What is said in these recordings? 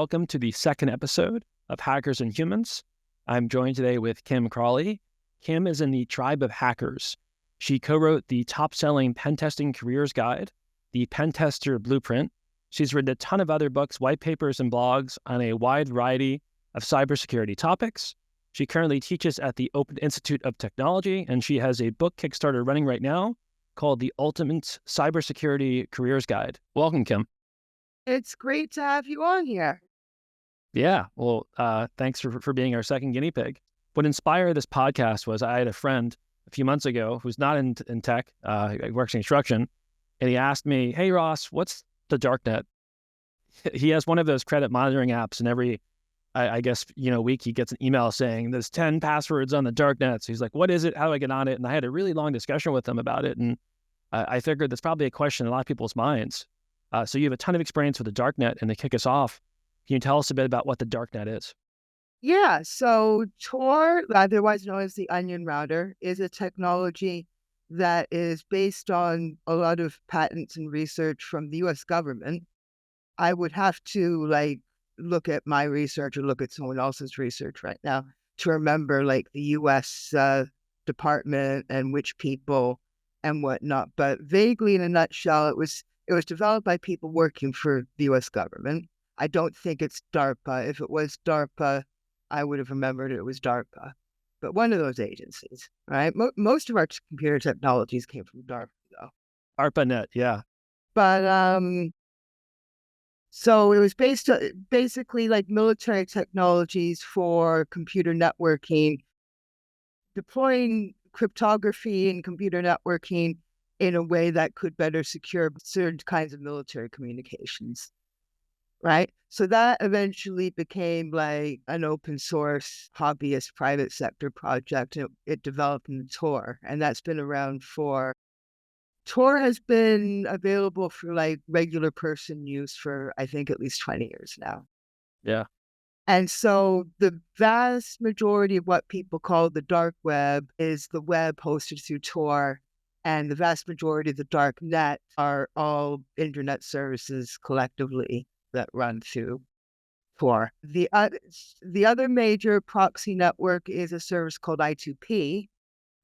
welcome to the second episode of Hackers and Humans. I'm joined today with Kim Crawley. Kim is in the tribe of hackers. She co-wrote the top-selling pen testing careers guide, the Pen Tester Blueprint. She's written a ton of other books, white papers, and blogs on a wide variety of cybersecurity topics. She currently teaches at the Open Institute of Technology, and she has a book Kickstarter running right now called the Ultimate Cybersecurity Careers Guide. Welcome, Kim. It's great to have you on here. Yeah, well, thanks for being our second guinea pig. What inspired this podcast was I had a friend a few months ago who's not in tech, he works in construction, and he asked me, "Hey, Ross, what's the Darknet?" He has one of those credit monitoring apps, and every, week he gets an email saying there's 10 passwords on the Darknet. So he's like, "What is it? How do I get on it?" And I had a really long discussion with him about it, and I figured that's probably a question in a lot of people's minds. So you have a ton of experience with the Darknet, and to kick us off, can you tell us a bit about what the Darknet is? Yeah, so Tor, otherwise known as the onion router, is a technology that is based on a lot of patents and research from the US government. I would have to look at my research or look at someone else's research right now to remember the US department and which people and whatnot. But vaguely in a nutshell, it was developed by people working for the US government. I don't think it's DARPA. If it was DARPA, I would have remembered it was DARPA. But one of those agencies, right? Most of our computer technologies came from DARPA, though. ARPANET, yeah. But so it was basically like military technologies for computer networking, deploying cryptography and computer networking in a way that could better secure certain kinds of military communications, right? So that eventually became like an open source hobbyist private sector project. It developed in Tor, and that's been around Tor has been available for regular person use for, I think, at least 20 years now. Yeah. And so the vast majority of what people call the dark web is the web hosted through Tor. And the vast majority of the Darknet are all internet services collectively that run through Tor. The other major proxy network is a service called I2P,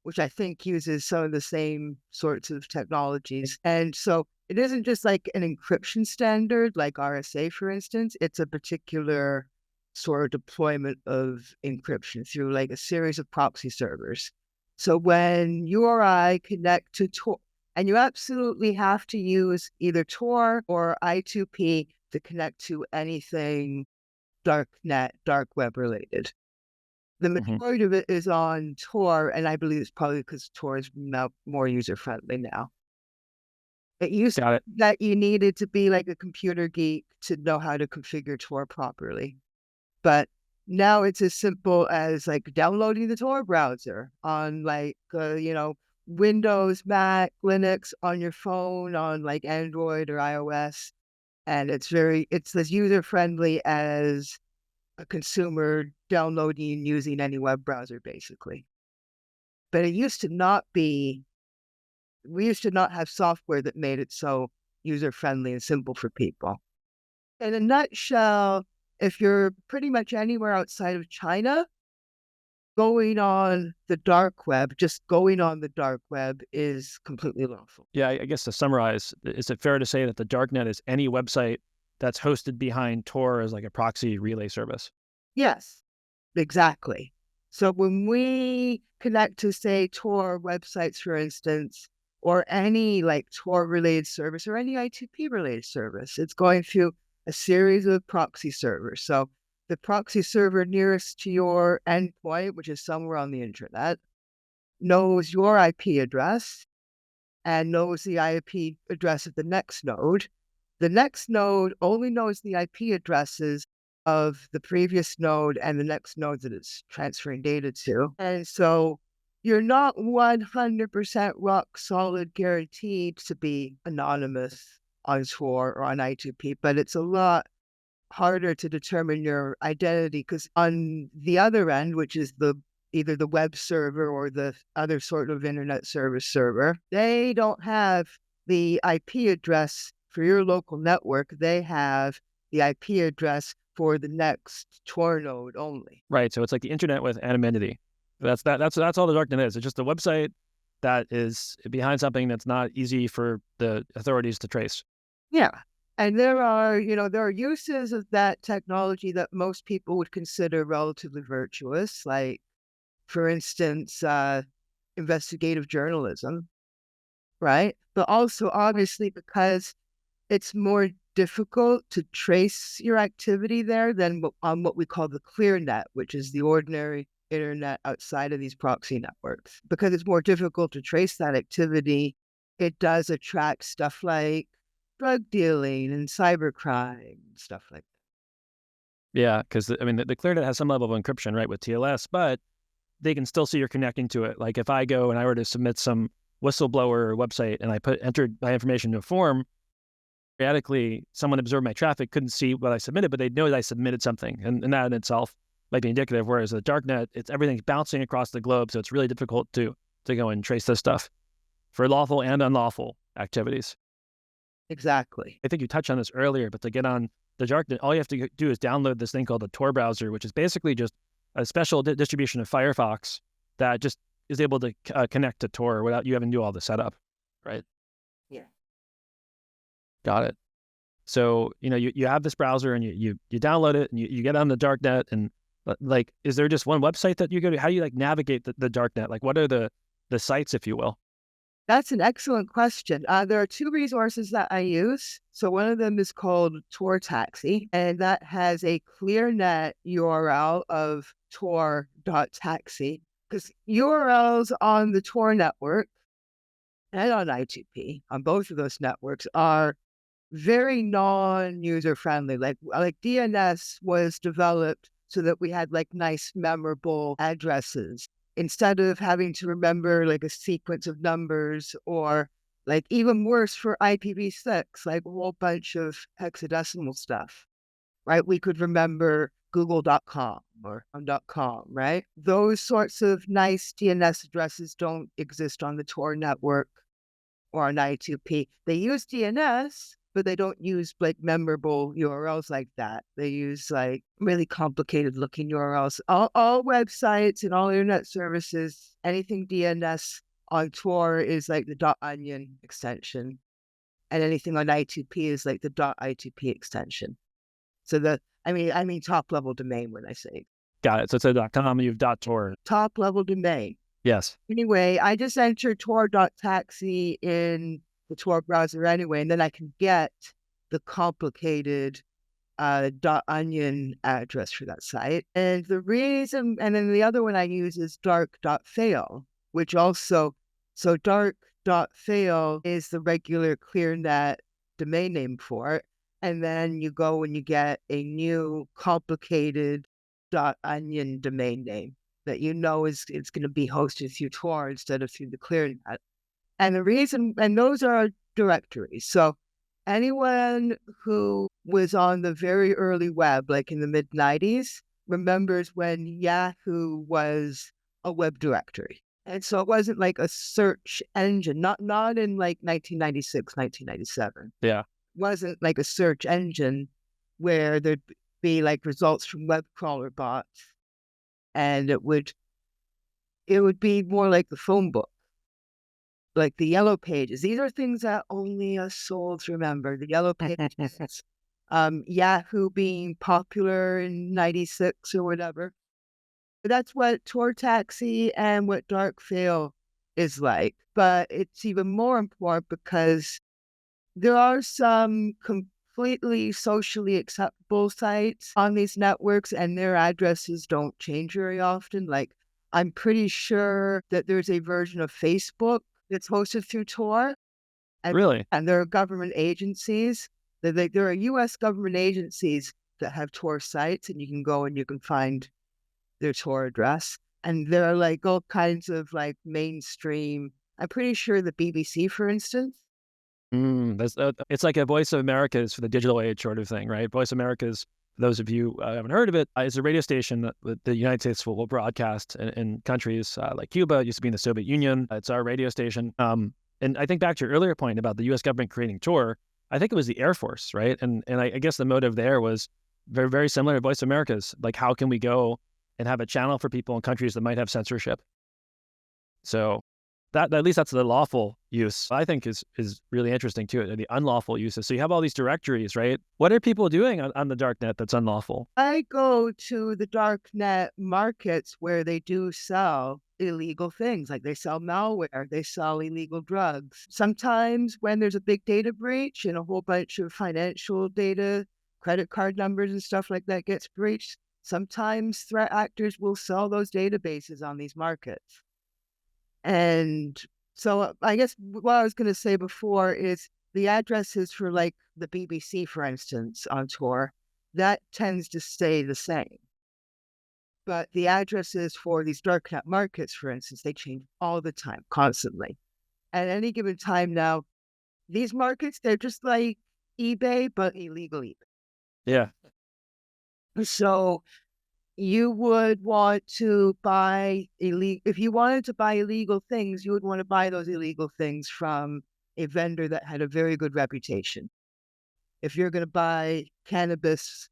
which I think uses some of the same sorts of technologies. And so it isn't just like an encryption standard like RSA, for instance. It's a particular sort of deployment of encryption through a series of proxy servers. So when you or I connect to Tor, and you absolutely have to use either Tor or I2P to connect to anything Darknet, dark web related. The majority of it is on Tor, and I believe it's probably because Tor is now more user-friendly now. It used to be that you needed to be like a computer geek to know how to configure Tor properly. But now it's as simple as downloading the Tor browser on Windows, Mac, Linux, on your phone, on Android or iOS. And it's as user-friendly as a consumer downloading and using any web browser, basically. But we used to not have software that made it so user-friendly and simple for people. In a nutshell, if you're pretty much anywhere outside of China, going on the dark web is completely lawful. Yeah, I guess to summarize, is it fair to say that the Darknet is any website that's hosted behind Tor as a proxy relay service? Yes, exactly. So when we connect to, say, Tor websites, for instance, or any Tor-related service or any I2P-related service, it's going through a series of proxy servers. So the proxy server nearest to your endpoint, which is somewhere on the internet, knows your IP address and knows the IP address of the next node. The next node only knows the IP addresses of the previous node and the next node that it's transferring data to. And so you're not 100% rock solid guaranteed to be anonymous on Tor or on I2P, but it's a lot harder to determine your identity because on the other end, which is either the web server or the other sort of internet service server, they don't have the IP address for your local network. They have the IP address for the next Tor node only. Right. So it's like the internet with anonymity. That's all the darknet is. It's just a website that is behind something that's not easy for the authorities to trace. Yeah. And there are uses of that technology that most people would consider relatively virtuous, like, for instance, investigative journalism, right? But also, obviously, because it's more difficult to trace your activity there than on what we call the clear net, which is the ordinary internet outside of these proxy networks. Because it's more difficult to trace that activity, it does attract stuff like drug dealing and cybercrime, stuff like that. Yeah, because the ClearNet has some level of encryption, right, with TLS, but they can still see you're connecting to it. Like if I go and I were to submit some whistleblower website and I entered my information into a form, periodically someone observed my traffic, couldn't see what I submitted, but they'd know that I submitted something, and that in itself might be indicative. Whereas the darknet, everything's bouncing across the globe, so it's really difficult to go and trace this stuff for lawful and unlawful activities. Exactly. I think you touched on this earlier, but to get on the darknet, all you have to do is download this thing called the Tor browser, which is basically just a special distribution of Firefox that just is able to connect to Tor without you having to do all the setup, right? Yeah. Got it. So, you have this browser and you download it and you get on the darknet, and like, is there just one website that you go to? How do you navigate the darknet? Like, what are the sites, if you will? That's an excellent question. There are two resources that I use. So one of them is called Tor Taxi, and that has a ClearNet URL of tor.taxi, because URLs on the Tor network and on I2P, on both of those networks, are very non-user friendly. Like DNS was developed so that we had nice, memorable addresses, instead of having to remember a sequence of numbers, or even worse for IPv6, a whole bunch of hexadecimal stuff, right? We could remember google.com or .com, right? Those sorts of nice DNS addresses don't exist on the Tor network or on I2P. They use DNS, but they don't use memorable URLs like that. They use really complicated looking URLs. All websites and all internet services, anything DNS on Tor is the .onion extension, and anything on I2P is the .I2P extension. So I mean top level domain when I say. Got it. So it's a .com, you have .tor. Top level domain. Yes. Anyway, I just entered tor.taxi in the Tor browser anyway, and then I can get the complicated .onion address for that site. And then the other one I use is dark.fail, which also, so dark.fail is the regular ClearNet domain name for it. And then you go and you get a new complicated .onion domain name that it's going to be hosted through Tor instead of through the ClearNet. And those are directories. So anyone who was on the very early web, in the mid-90s, remembers when Yahoo was a web directory. And so it wasn't a search engine, not in 1996, 1997. Yeah. It wasn't a search engine where there'd be results from web crawler bots. And it would be more like the phone book, like the yellow pages. These are things that only us souls remember. The yellow pages, Yahoo being popular in 96 or whatever. But that's what Tor Taxi and what Darkfail is like. But it's even more important because there are some completely socially acceptable sites on these networks, and their addresses don't change very often. I'm pretty sure that there's a version of Facebook that's hosted through Tor. Really? And there are government agencies. There are U.S. government agencies that have Tor sites, and you can go and you can find their Tor address. And there are all kinds of mainstream. I'm pretty sure the BBC, for instance. It's like a Voice of America is for the digital age sort of thing, right? Voice of America is, for those of you who haven't heard of it, is a radio station that the United States will broadcast in countries like Cuba. It used to be in the Soviet Union. It's our radio station. And I think back to your earlier point about the U.S. government creating Tor, I think it was the Air Force, right? And I guess the motive there was very, very similar to Voice America's. Like, how can we go and have a channel for people in countries that might have censorship? So that, at least that's the lawful use, I think is really interesting too, the unlawful uses. So you have all these directories, right? What are people doing on the darknet that's unlawful? I go to the darknet markets where they do sell illegal things, like they sell malware, they sell illegal drugs. Sometimes when there's a big data breach and a whole bunch of financial data, credit card numbers and stuff like that gets breached, sometimes threat actors will sell those databases on these markets. And so I guess what I was going to say before is the addresses for like the BBC, for instance, on Tor, that tends to stay the same. But the addresses for these darknet markets, for instance, they change all the time, constantly. At any given time now, these markets, they're just like eBay, but illegal eBay. Yeah. So you would want to buy if you wanted to buy illegal things, you would want to buy those illegal things from a vendor that had a very good reputation. If you're going to buy cannabis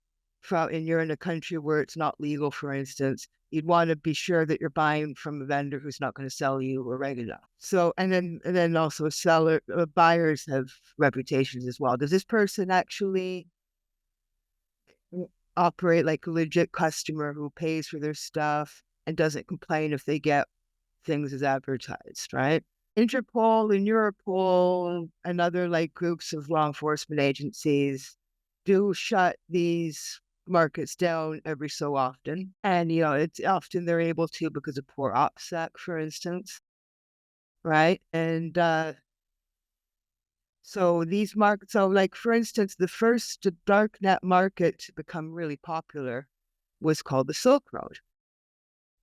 and you're in a country where it's not legal, for instance, you'd want to be sure that you're buying from a vendor who's not going to sell you oregano. So, and then also buyers have reputations as well. Does this person actually operate like a legit customer who pays for their stuff and doesn't complain if they get things as advertised, right? Interpol and Europol and other like groups of law enforcement agencies do shut these markets down every so often. And, it's often they're able to because of poor OPSEC, for instance, right? And so these markets, so like, for instance, the first darknet market to become really popular was called the Silk Road.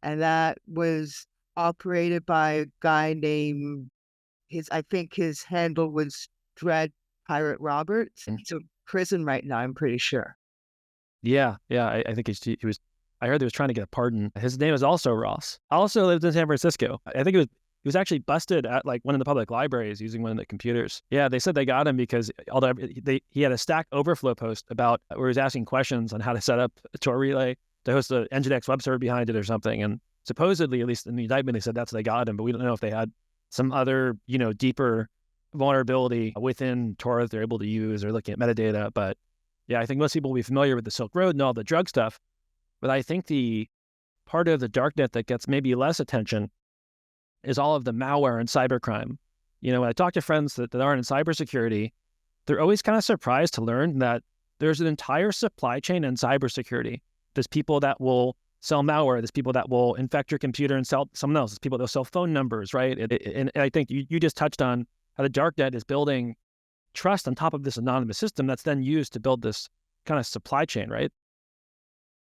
And that was operated by a guy named, I think his handle was Dread Pirate Roberts. He's in prison right now, I'm pretty sure. Yeah. I think he was, I heard he was trying to get a pardon. His name is also Ross. Also lived in San Francisco. I think he was actually busted at like one of the public libraries using one of the computers. Yeah, they said they got him because although he had a Stack Overflow post about where he was asking questions on how to set up a Tor relay to host an Nginx web server behind it or something. And supposedly, at least in the indictment, they said that's they got him, but we don't know if they had some other, deeper vulnerability within Tor that they're able to use or looking at metadata. But yeah, I think most people will be familiar with the Silk Road and all the drug stuff. But I think the part of the darknet that gets maybe less attention is all of the malware and cybercrime. When I talk to friends that aren't in cybersecurity, they're always kind of surprised to learn that there's an entire supply chain in cybersecurity. There's people that will sell malware. There's people that will infect your computer and sell someone else. There's people that will sell phone numbers, right? And I think you just touched on how the darknet is building trust on top of this anonymous system that's then used to build this kind of supply chain, right?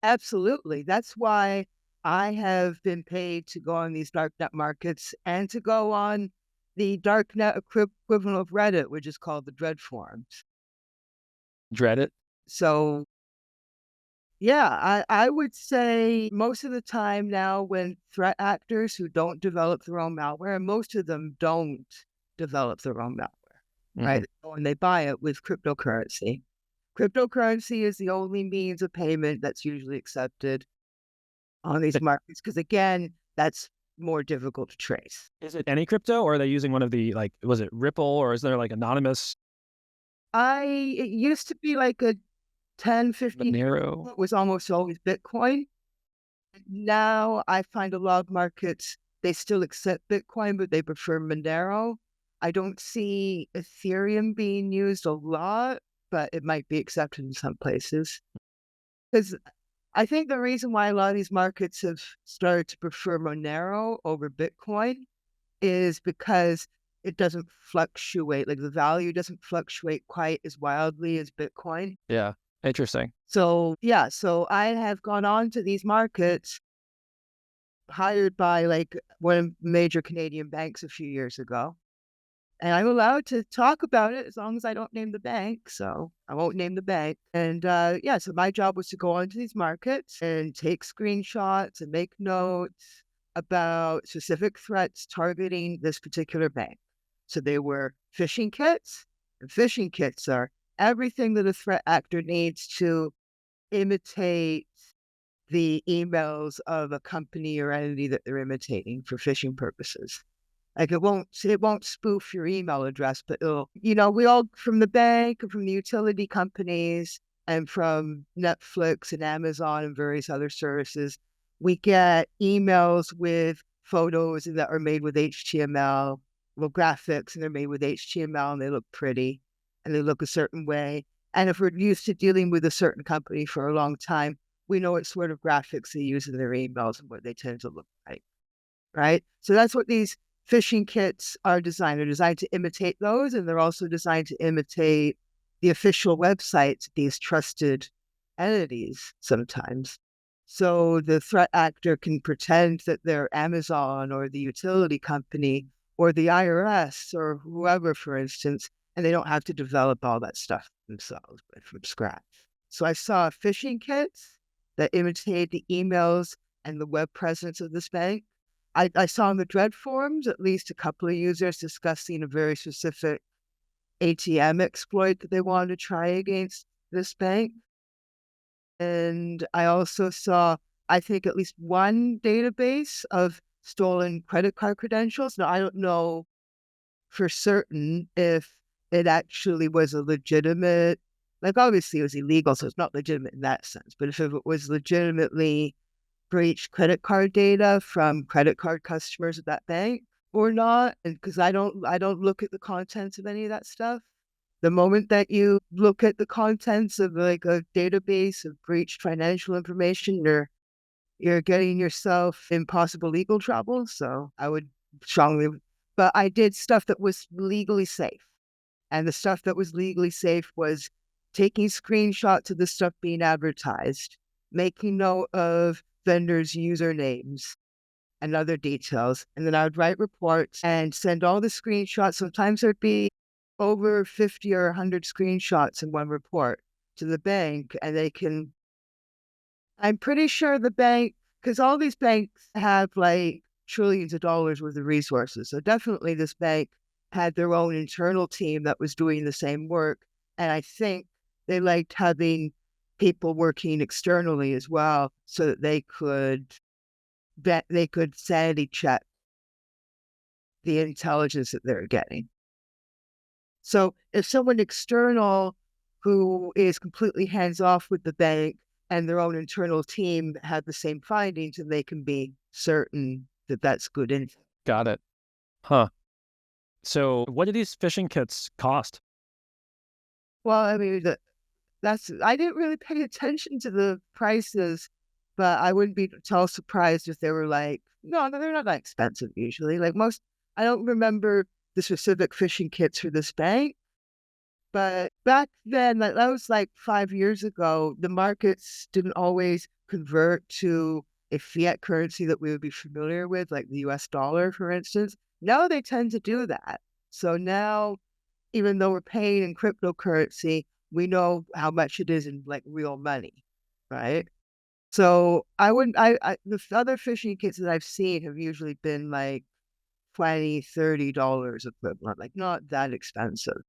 Absolutely. That's why I have been paid to go on these darknet markets and to go on the darknet equivalent of Reddit, which is called the Dread Forums. Dread it. So, yeah, I would say most of the time now when threat actors who don't develop their own malware, and most of them don't develop their own malware, right? And they buy it with cryptocurrency. Cryptocurrency is the only means of payment that's usually accepted on these markets, because again, that's more difficult to trace. Is it any crypto, or are they using one of the, like, was it Ripple, or is there like anonymous? It used to be like a 10, 15, Monero. it was almost always Bitcoin. Now I find a lot of markets, they still accept Bitcoin, but they prefer Monero. I don't see Ethereum being used a lot, but it might be accepted in some places. Because I think the reason why a lot of these markets have started to prefer Monero over Bitcoin is because it doesn't fluctuate, like the value doesn't fluctuate quite as wildly as Bitcoin. Yeah, interesting. So, yeah, so I have gone on to these markets hired by like one of the major Canadian banks a few years ago. And I'm allowed to talk about it as long as I don't name the bank. So I won't name the bank. And so my job was to go onto these markets and take screenshots and make notes about specific threats targeting this particular bank. So they were phishing kits, and phishing kits are everything that a threat actor needs to imitate the emails of a company or entity that they're imitating for phishing purposes. Like it won't spoof your email address, but it'll, we all from the bank and from the utility companies and from Netflix and Amazon and various other services, we get emails with photos that are made with HTML, well, graphics, and they're made with HTML and they look pretty and they look a certain way. And if we're used to dealing with a certain company for a long time, we know what sort of graphics they use in their emails and what they tend to look like, right? So that's what these phishing kits are designed. They're designed to imitate those, and they're also designed to imitate the official websites of these trusted entities sometimes. So the threat actor can pretend that they're Amazon or the utility company or the IRS or whoever, for instance, and they don't have to develop all that stuff themselves from scratch. So I saw phishing kits that imitate the emails and the web presence of this bank. I saw in the Dread forums at least a couple of users discussing a very specific ATM exploit that they wanted to try against this bank. And I also saw, I think, at least one database of stolen credit card credentials. Now, I don't know for certain if it actually was a legitimate, like obviously it was illegal, so it's not legitimate in that sense. But if it was legitimately breached credit card data from credit card customers at that bank or not, and because I don't look at the contents of any of that stuff. The moment that you look at the contents of like a database of breached financial information, you're getting yourself in possible legal trouble. So I would strongly, but I did stuff that was legally safe. And the stuff that was legally safe was taking screenshots of the stuff being advertised, making note of vendors' usernames and other details. And then I would write reports and send all the screenshots. Sometimes there'd be over 50 or 100 screenshots in one report to the bank. And I'm pretty sure the bank, because all these banks have like trillions of dollars worth of resources. So definitely this bank had their own internal team that was doing the same work. And I think they liked having people working externally as well so that they could sanity check the intelligence that they're getting. So if someone external who is completely hands off with the bank and their own internal team had the same findings, and they can be certain that that's good info. Got it. Huh. So what do these phishing kits cost? Well, I mean, I didn't really pay attention to the prices, but I wouldn't be at all surprised if they were like, no, they're not that expensive usually. Like I don't remember the specific phishing kits for this bank, but back then, that was like 5 years ago, the markets didn't always convert to a fiat currency that we would be familiar with, like the US dollar, for instance. Now they tend to do that. So now, even though we're paying in cryptocurrency, we know how much it is in like real money, right? So the other phishing kits that I've seen have usually been like $20, $30 equivalent, like not that expensive.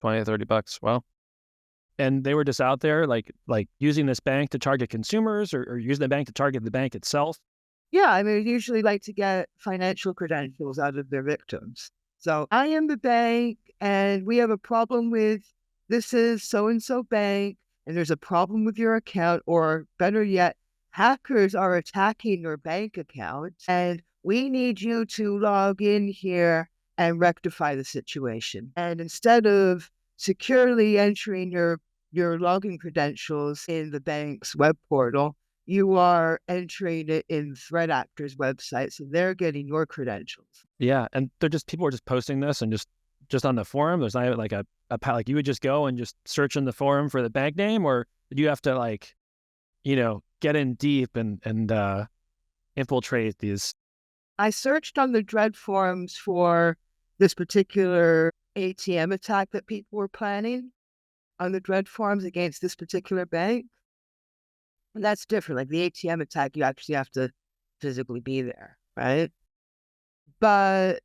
20 or 30 bucks. Wow. And they were just out there like using this bank to target consumers or using the bank to target the bank itself. Yeah, I mean, usually like to get financial credentials out of their victims. So I am the bank and we have a problem with, this is so-and-so bank and there's a problem with your account, or better yet, hackers are attacking your bank account and we need you to log in here and rectify the situation. And instead of securely entering your login credentials in the bank's web portal, you are entering it in threat actors' websites, so they're getting your credentials. Yeah, and people are just posting this and just on the forum. There's not even like like you would just go and just search in the forum for the bank name, or did you have to like, get in deep and infiltrate these? I searched on the Dread forums for this particular ATM attack that people were planning on the Dread forums against this particular bank. And that's different. Like the ATM attack, you actually have to physically be there, right? But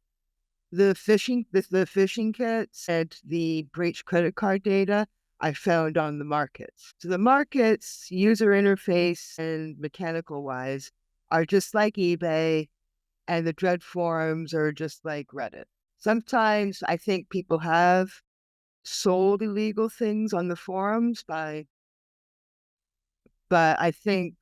the phishing kits and the breached credit card data, I found on the markets. So the markets, user interface and mechanical wise, are just like eBay, and the dread forums are just like Reddit. Sometimes I think people have sold illegal things on the forums but I think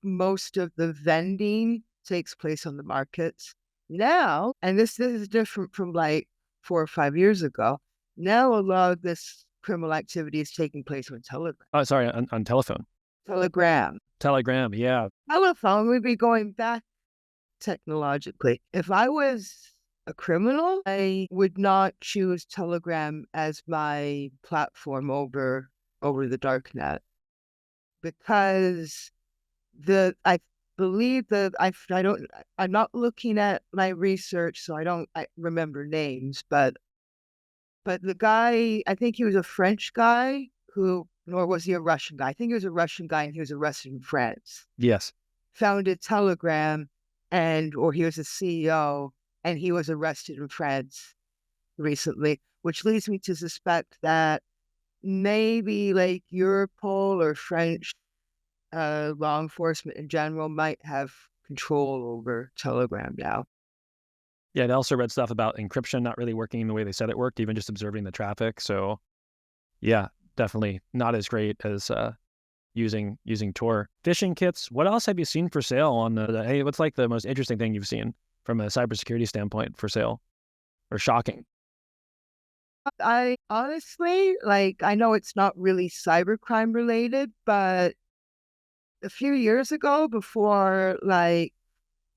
most of the vending takes place on the markets now, and this is different from like 4 or 5 years ago. Now a lot of this criminal activity is taking place on Telegram. Oh, sorry, on telephone. Telegram. Telegram, yeah. Telephone would be going back technologically. If I was a criminal, I would not choose Telegram as my platform over the Darknet, because I believe that I'm not looking at my research, so I remember names, but the guy, I think he was a French guy nor was he a Russian guy. I think he was a Russian guy, and he was arrested in France. Yes. Founded Telegram, or he was a CEO, and he was arrested in France recently, which leads me to suspect that maybe like Europol or French law enforcement in general might have control over Telegram now. Yeah, I also read stuff about encryption not really working the way they said it worked, even just observing the traffic. So yeah, definitely not as great as using Tor. Phishing kits, what else have you seen for sale on hey, what's like the most interesting thing you've seen from a cybersecurity standpoint for sale or shocking? I honestly, I know it's not really cybercrime related, but a few years ago, before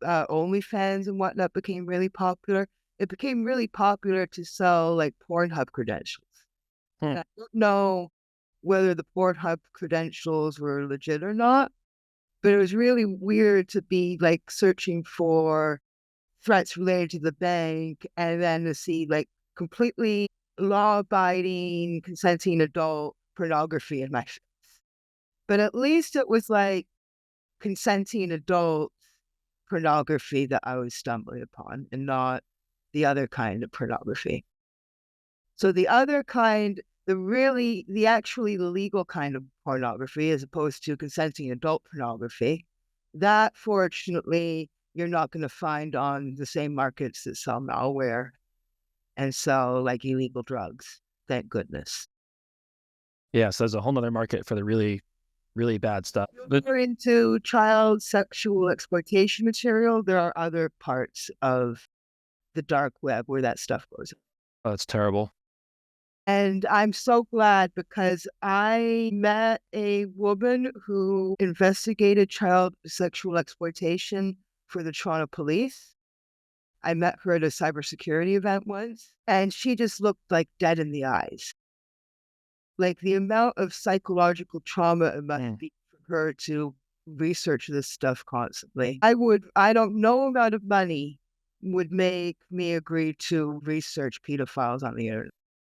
OnlyFans and whatnot became really popular, it became really popular to sell like Pornhub credentials. And I don't know whether the Pornhub credentials were legit or not, but it was really weird to be like searching for threats related to the bank and then to see like completely law-abiding, consenting adult pornography in my face. But at least it was like consenting adult pornography that I was stumbling upon, and not the other kind of pornography. So the other kind, the actually legal kind of pornography, as opposed to consenting adult pornography, that fortunately you're not going to find on the same markets that sell malware and sell like illegal drugs. Thank goodness. Yeah, so there's a whole nother market for the really, really bad stuff. If you're into child sexual exploitation material, there are other parts of the dark web where that stuff goes. Oh, that's terrible. And I'm so glad, because I met a woman who investigated child sexual exploitation for the Toronto police. I met her at a cybersecurity event once, and she just looked like dead in the eyes. Like the amount of psychological trauma it must be for her to research this stuff constantly. I don't know amount of money would make me agree to research pedophiles on the internet.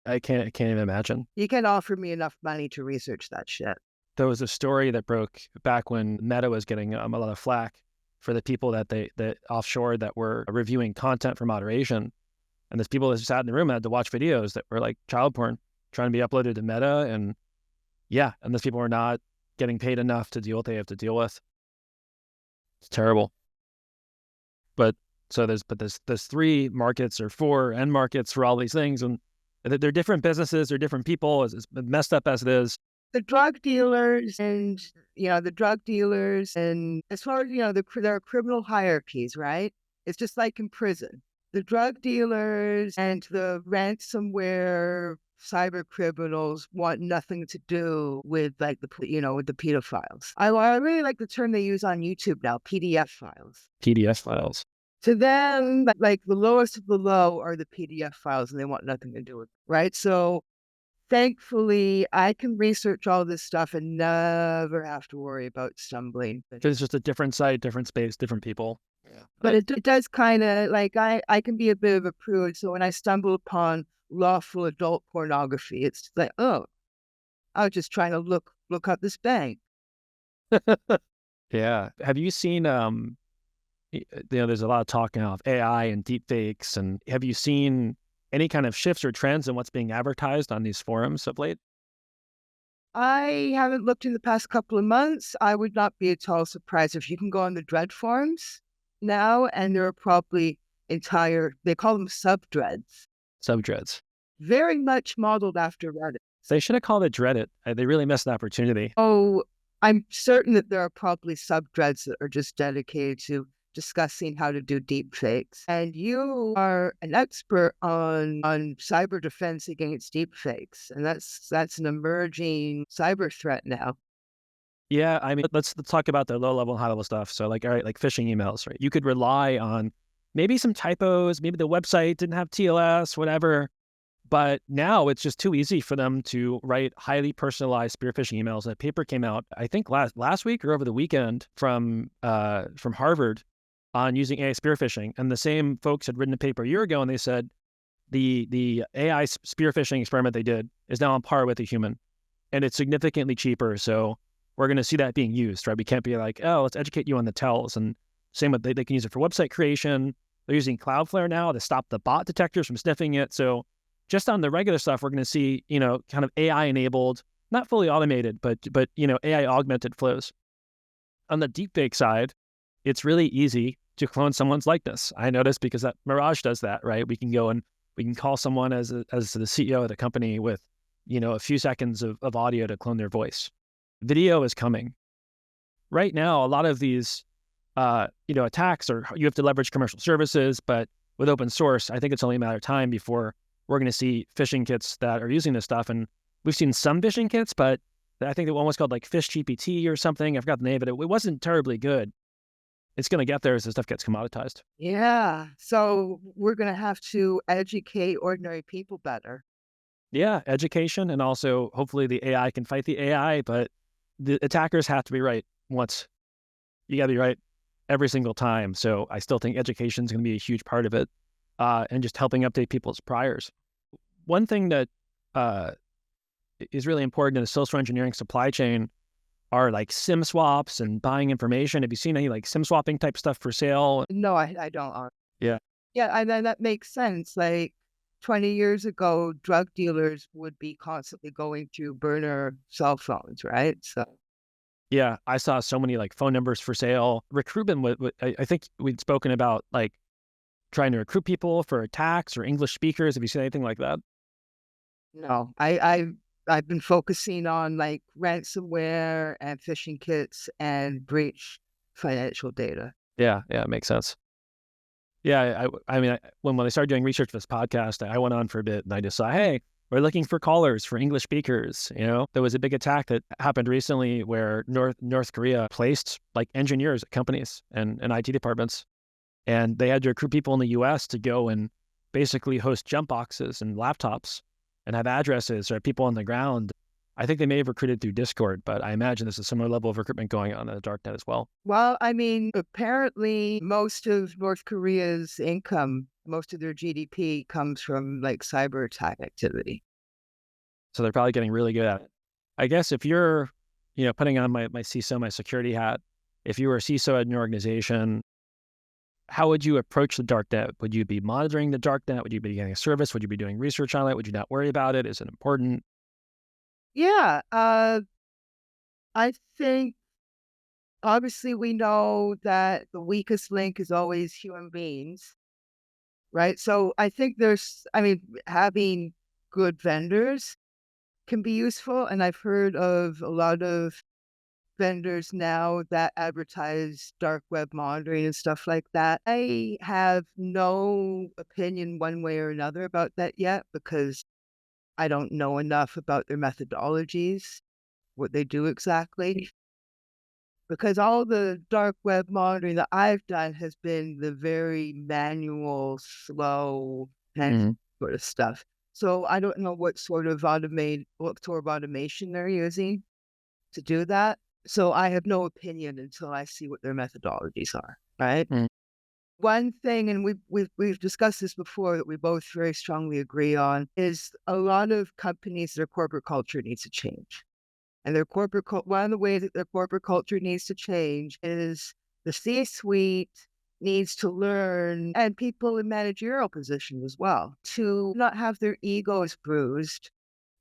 I can't even imagine. You can offer me enough money to research that shit. There was a story that broke back when Meta was getting a lot of flack for the people that offshore that were reviewing content for moderation. And there's people that sat in the room and had to watch videos that were like child porn trying to be uploaded to Meta. And yeah, and those people are not getting paid enough to deal with what they have to deal with. It's terrible. But so there's three markets or four end markets for all these things. And they're different businesses, they're different people, as messed up as it is. The drug dealers and as far as, there are criminal hierarchies, right? It's just like in prison. The drug dealers and the ransomware cyber criminals want nothing to do with with the pedophiles. I really like the term they use on YouTube now, PDF files. PDF files. To them, like the lowest of the low are the PDF files, and they want nothing to do with it, right? So thankfully, I can research all this stuff and never have to worry about stumbling. It's just a different site, different space, different people. Yeah. But it does kind of, I can be a bit of a prude. So when I stumble upon lawful adult pornography, it's like, oh, I was just trying to look up this bank. Yeah. Have you seen, there's a lot of talk now of AI and deepfakes, and have you seen any kind of shifts or trends in what's being advertised on these forums of late? I haven't looked in the past couple of months. I would not be at all surprised if you can go on the dread forums now, and there are probably they call them sub-dreads, Subdreads. very much modeled after Reddit. They should have called it Dreadit. They really missed an opportunity. Oh, I'm certain that there are probably sub-dreads that are just dedicated to discussing how to do deep fakes. And you are an expert on cyber defense against deep fakes. And that's an emerging cyber threat now. Yeah, I mean, let's talk about the low level and high level stuff. So like, all right, like phishing emails, right? You could rely on maybe some typos, maybe the website didn't have TLS, whatever. But now it's just too easy for them to write highly personalized spear phishing emails. And a paper came out, I think last week or over the weekend from Harvard on using AI spear phishing. And the same folks had written a paper a year ago, and they said the AI spear phishing experiment they did is now on par with a human, and it's significantly cheaper. So we're going to see that being used, right? We can't be like, oh, let's educate you on the tells. And same with they can use it for website creation. They're using Cloudflare now to stop the bot detectors from sniffing it. So just on the regular stuff, we're going to see, kind of AI enabled, not fully automated, but AI augmented flows. On the deepfake side, it's really easy to clone someone's likeness. I noticed because that Mirage does that, right? We can go and we can call someone as the CEO of the company with, a few seconds of audio to clone their voice. Video is coming. Right now, a lot of these, attacks are, you have to leverage commercial services, but with open source, I think it's only a matter of time before we're going to see phishing kits that are using this stuff. And we've seen some phishing kits, but I think the one was called like Fish GPT or something. I forgot the name of it. It wasn't terribly good. It's going to get there as the stuff gets commoditized. Yeah. So we're going to have to educate ordinary people better. Yeah, education, and also hopefully the AI can fight the AI, but the attackers have to be right once. You got to be right every single time. So I still think education is going to be a huge part of it, and just helping update people's priors. One thing that is really important in the social engineering supply chain are like SIM swaps and buying information. Have you seen any like SIM swapping type stuff for sale? No, I don't. Yeah. Yeah, and then that makes sense. Like 20 years ago, drug dealers would be constantly going through burner cell phones, right? So Yeah, I saw so many like phone numbers for sale. Recruitment, I think we'd spoken about like trying to recruit people for attacks or English speakers. Have you seen anything like that? no, I've been focusing on like ransomware and phishing kits and breach financial data. Yeah, it makes sense. Yeah, I mean, when I started doing research for this podcast, I went on for a bit and I just saw, hey, we're looking for callers for English speakers. There was a big attack that happened recently where North Korea placed like engineers at companies and IT departments, and they had to recruit people in the U.S. to go and basically host jump boxes and laptops and have addresses or people on the ground. I think they may have recruited through Discord, but I imagine there's a similar level of recruitment going on in the Darknet as well. Well, I mean, apparently most of North Korea's income, most of their GDP comes from like cyber attack activity. So they're probably getting really good at it. I guess if you're, putting on my CISO, my security hat, if you were a CISO at an organization, how would you approach the Darknet? Would you be monitoring the Darknet? Would you be getting a service? Would you be doing research on it? Would you not worry about it? Is it important? Yeah, I think obviously we know that the weakest link is always human beings, right? So I think having good vendors can be useful. And I've heard of a lot of vendors now that advertise dark web monitoring and stuff like that. I have no opinion one way or another about that yet because I don't know enough about their methodologies, what they do exactly. Because all the dark web monitoring that I've done has been the very manual, slow, and sort of stuff. So I don't know what sort of automation they're using to do that. So I have no opinion until I see what their methodologies are, right? One thing, and we've discussed this before, that we both very strongly agree on, is a lot of companies, their corporate culture needs to change. And one of the ways that their corporate culture needs to change is the C-suite needs to learn, and people in managerial positions as well, to not have their egos bruised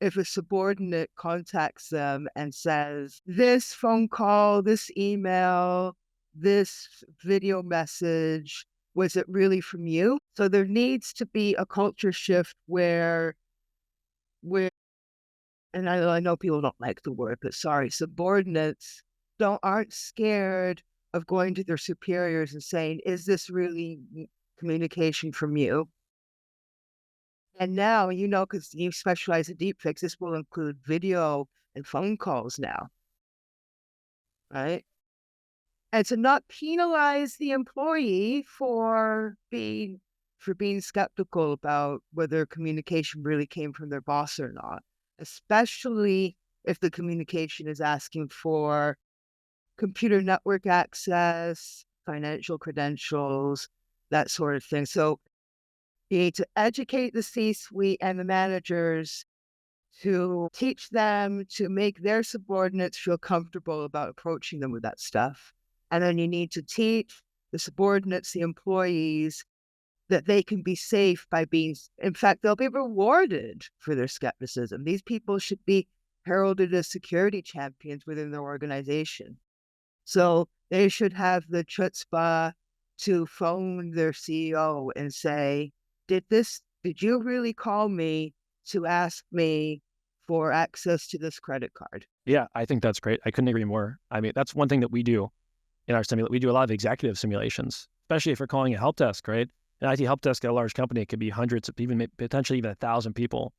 if a subordinate contacts them and says, this phone call, this email, this video message, was it really from you? So there needs to be a culture shift where, and I know people don't like the word, but sorry, subordinates aren't scared of going to their superiors and saying, is this really communication from you? And now, because you specialize in deepfakes, this will include video and phone calls now, right? And to not penalize the employee for being skeptical about whether communication really came from their boss or not, especially if the communication is asking for computer network access, financial credentials, that sort of thing. So you need to educate the C-suite and the managers to teach them to make their subordinates feel comfortable about approaching them with that stuff. And then you need to teach the subordinates, the employees, that they can be safe by being, in fact, they'll be rewarded for their skepticism. These people should be heralded as security champions within their organization. So they should have the chutzpah to phone their CEO and say, did you really call me to ask me for access to this credit card? Yeah, I think that's great. I couldn't agree more. I mean, that's one thing that we do in our simulation. We do a lot of executive simulations, especially if we're calling a help desk, right? An IT help desk at a large company, it could be hundreds of, potentially even 1,000 people.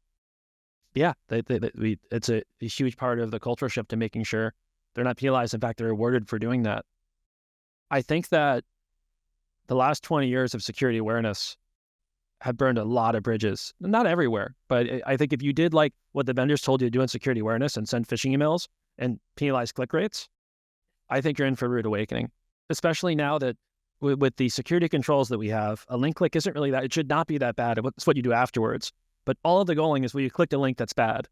Yeah, it's a huge part of the cultural shift to making sure they're not penalized. In fact, they're rewarded for doing that. I think that the last 20 years of security awareness have burned a lot of bridges. Not everywhere, but I think if you did like what the vendors told you to do in security awareness and send phishing emails and penalize click rates, I think you're in for a rude awakening, especially now that with the security controls that we have, a link click isn't really that, it should not be that bad. It's what you do afterwards. But all of the goaling is when you clicked a link that's bad.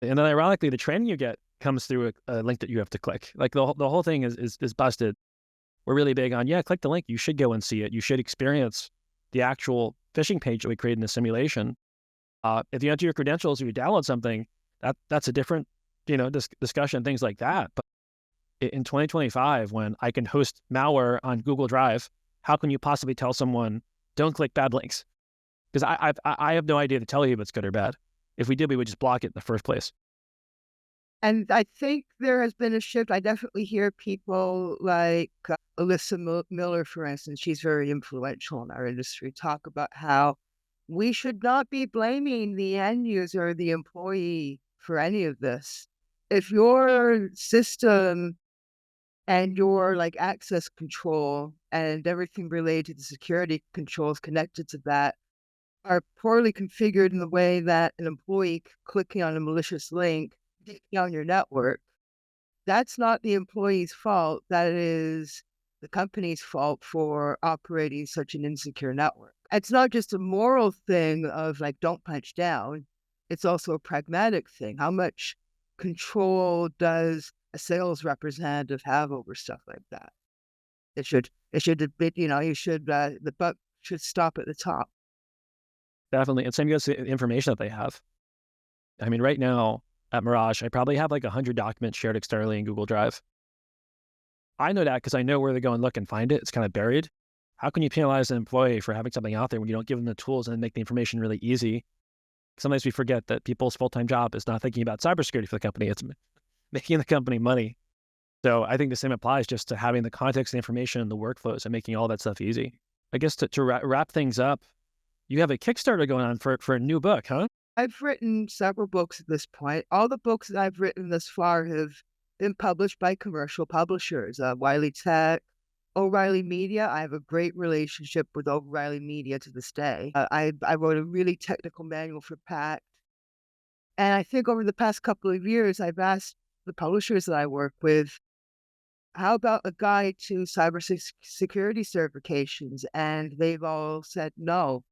And then ironically, the training you get comes through a link that you have to click. Like the whole thing is busted. We're really big on, click the link. You should go and see it. You should experience the actual phishing page that we created in the simulation. If you enter your credentials or you download something, that's a different, discussion, things like that. But in 2025, when I can host malware on Google Drive, how can you possibly tell someone, don't click bad links? Because I have no idea to tell you if it's good or bad. If we did, we would just block it in the first place. And I think there has been a shift. I definitely hear people like Alyssa Miller, for instance, she's very influential in our industry, talk about how we should not be blaming the end user or the employee for any of this. If your system and your access control and everything related to the security controls connected to that are poorly configured in the way that an employee clicking on a malicious link on your network, that's not the employee's fault. That is the company's fault for operating such an insecure network. It's not just a moral thing of don't punch down. It's also a pragmatic thing. How much control does a sales representative have over stuff like that? The buck should stop at the top. Definitely. And same goes to the information that they have. I mean, right now at Mirage, I probably have 100 documents shared externally in Google Drive. I know that because I know where to go and look and find it. It's kind of buried. How can you penalize an employee for having something out there when you don't give them the tools and make the information really easy? Sometimes we forget that people's full-time job is not thinking about cybersecurity for the company. It's making the company money. So I think the same applies just to having the context, the information, and the workflows and making all that stuff easy. I guess to wrap things up, you have a Kickstarter going on for a new book, huh? I've written several books at this point. All the books that I've written thus far have been published by commercial publishers, Wiley Tech, O'Reilly Media. I have a great relationship with O'Reilly Media to this day. I wrote a really technical manual for PACT. And I think over the past couple of years, I've asked the publishers that I work with, how about a guide to cybersecurity certifications? And they've all said no.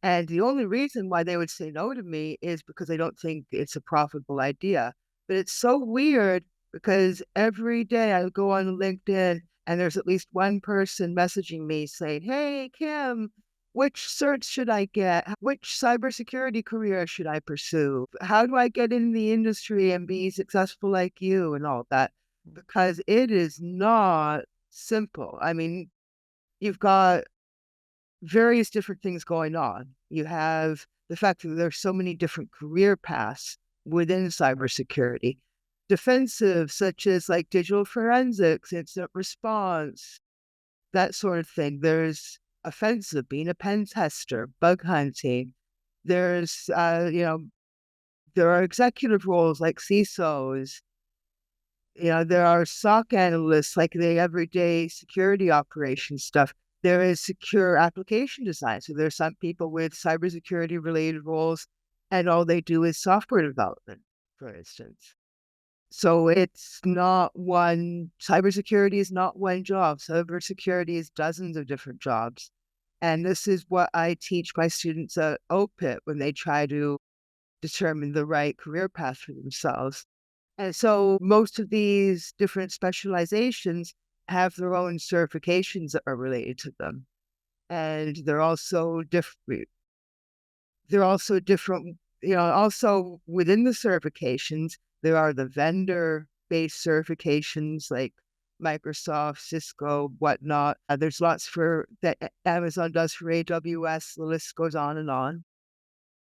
And the only reason why they would say no to me is because they don't think it's a profitable idea. But it's so weird because every day I go on LinkedIn and there's at least one person messaging me saying, hey, Kim, which cert should I get? Which cybersecurity career should I pursue? How do I get in the industry and be successful like you and all that? Because it is not simple. I mean, you've got various different things going on. You have the fact that there's so many different career paths within cybersecurity. Defensive, such as like digital forensics, incident response, that sort of thing. There's offensive, being a pen tester, bug hunting. There's, there are executive roles like CISOs. There are SOC analysts, like the everyday security operations stuff. There is secure application design. So there's some people with cybersecurity related roles, and all they do is software development, for instance. So it's not cybersecurity is not one job. Cybersecurity is dozens of different jobs. And this is what I teach my students at OPIT when they try to determine the right career path for themselves. And so most of these different specializations have their own certifications that are related to them. And they're also different. Also within the certifications, there are the vendor-based certifications like Microsoft, Cisco, whatnot. There's lots that Amazon does for AWS. The list goes on and on.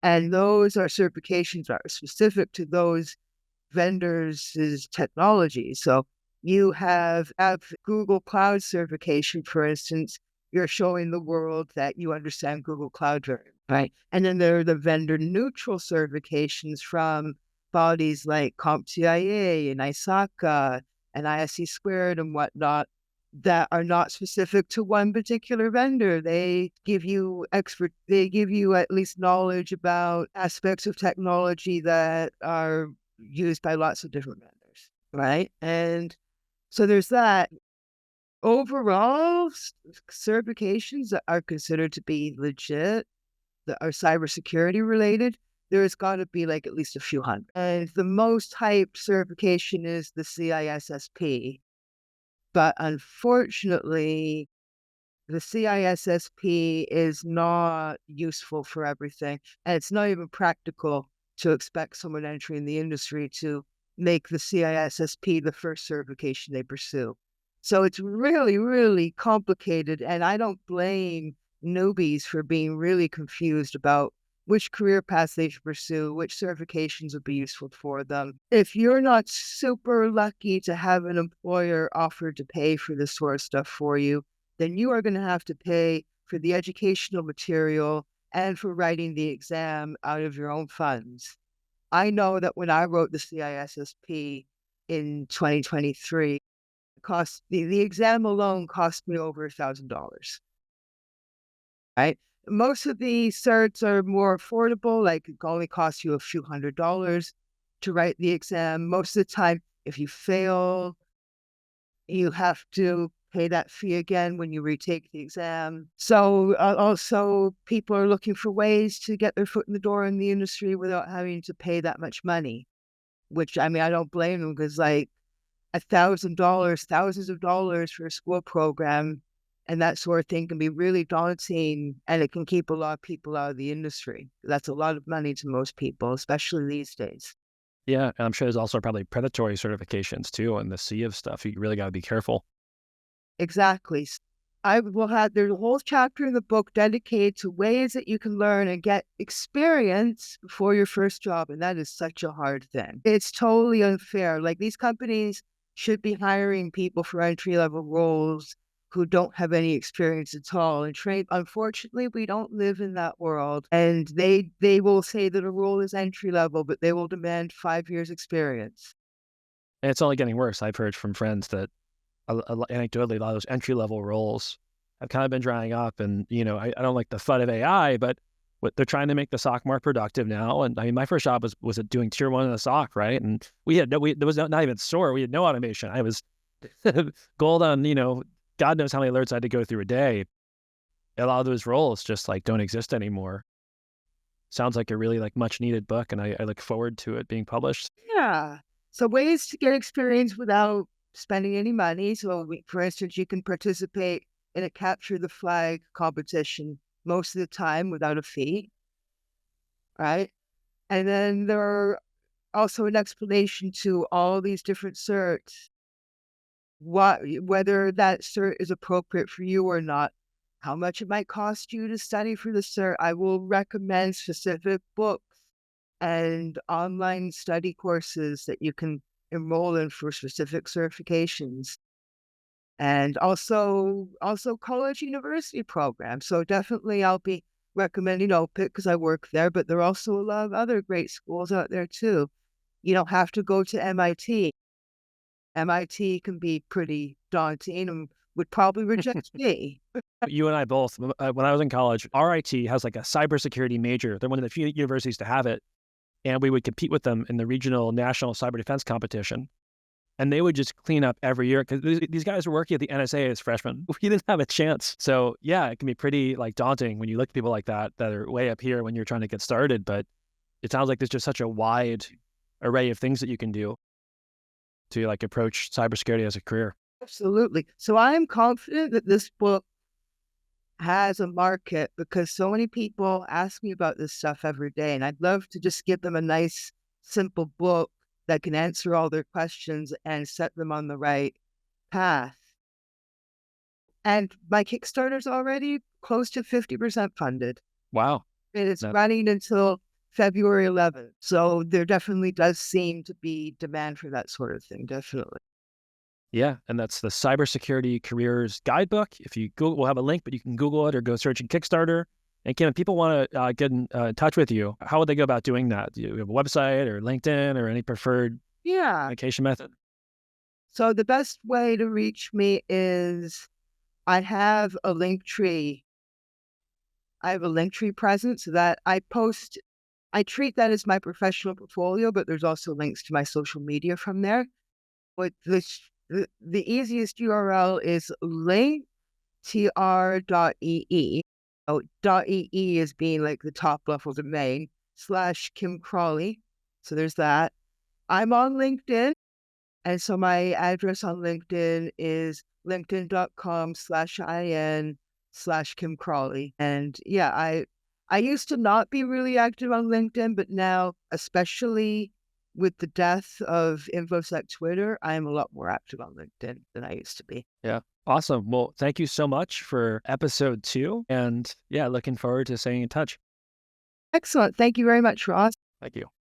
And those are certifications that are specific to those vendors' technology. So you have Google Cloud certification, for instance. You're showing the world that you understand Google Cloud very well, right? And then there are the vendor neutral certifications from bodies like CompTIA and ISACA and ISC squared and whatnot that are not specific to one particular vendor. They give you at least knowledge about aspects of technology that are used by lots of different vendors, right? And so there's that. Overall, certifications that are considered to be legit, that are cybersecurity related, there's got to be like at least a few hundred. And the most hyped certification is the CISSP. But unfortunately, the CISSP is not useful for everything. And it's not even practical to expect someone entering the industry to make the CISSP the first certification they pursue. So it's really, really complicated. And I don't blame newbies for being really confused about which career paths they should pursue, which certifications would be useful for them. If you're not super lucky to have an employer offer to pay for this sort of stuff for you, then you are going to have to pay for the educational material and for writing the exam out of your own funds. I know that when I wrote the CISSP in 2023, the exam alone cost me over $1,000. Right? Most of the certs are more affordable, like it only costs you a few $100s to write the exam. Most of the time, if you fail, you have to pay that fee again when you retake the exam. So also people are looking for ways to get their foot in the door in the industry without having to pay that much money, which I mean, I don't blame them, because like $1,000, thousands of dollars for a school program and that sort of thing can be really daunting, and it can keep a lot of people out of the industry. That's a lot of money to most people, especially these days. Yeah, and I'm sure there's also probably predatory certifications too, and the sea of stuff. You really got to be careful. Exactly. There's a whole chapter in the book dedicated to ways that you can learn and get experience before your first job. And that is such a hard thing. It's totally unfair. Like, these companies should be hiring people for entry-level roles who don't have any experience at all. And unfortunately, we don't live in that world. And they will say that a role is entry-level, but they will demand 5 years experience. And it's only getting worse. I've heard from friends that anecdotally, a lot of those entry-level roles have kind of been drying up. And, I don't like the FUD of AI, but they're trying to make the SOC more productive now. And I mean, my first job was doing tier 1 in the SOC, right? And there was not even SOAR. We had no automation. I was gold on, God knows how many alerts I had to go through a day. A lot of those roles just like don't exist anymore. Sounds like a really like much needed book, and I look forward to it being published. Yeah. So ways to get experience without spending any money. So for instance, you can participate in a capture the flag competition most of the time without a fee, right? And then there are also an explanation to all these different certs, whether that cert is appropriate for you or not, how much it might cost you to study for the cert. I will recommend specific books and online study courses that you can enroll in for specific certifications, and also college university programs. So definitely I'll be recommending OPIC because I work there, but there are also a lot of other great schools out there too. You don't have to go to MIT. MIT can be pretty daunting and would probably reject me. You and I both, when I was in college, RIT has like a cybersecurity major. They're one of the few universities to have it. And we would compete with them in the regional national cyber defense competition. And they would just clean up every year because these guys were working at the NSA as freshmen. We didn't have a chance. So yeah, it can be pretty like daunting when you look at people like that are way up here when you're trying to get started. But it sounds like there's just such a wide array of things that you can do to like approach cybersecurity as a career. Absolutely. So I'm confident that this book has a market because so many people ask me about this stuff every day. And I'd love to just give them a nice, simple book that can answer all their questions and set them on the right path. And my Kickstarter's already close to 50% funded. Wow. And it's running until February 11th. So there definitely does seem to be demand for that sort of thing. Definitely. Yeah. And that's the Cybersecurity Careers Guidebook. If you Google, we'll have a link, but you can Google it or go search in Kickstarter. And Kim, if people want to get in touch with you, how would they go about doing that? Do you have a website or LinkedIn or any preferred communication method? So the best way to reach me is I have a link tree. I have a link tree presence that I post. I treat that as my professional portfolio, but there's also links to my social media from there. But the easiest URL is linktr.ee. Oh, .ee is being like the top level domain / Kim Crawley. So there's that. I'm on LinkedIn. And so my address on LinkedIn is linkedin.com/in/Kim Crawley. And yeah, I used to not be really active on LinkedIn, but now, especially with the death of InfoSec Twitter, I am a lot more active on LinkedIn than I used to be. Yeah. Awesome. Well, thank you so much for episode 2. And yeah, looking forward to staying in touch. Excellent. Thank you very much, Ross. Thank you.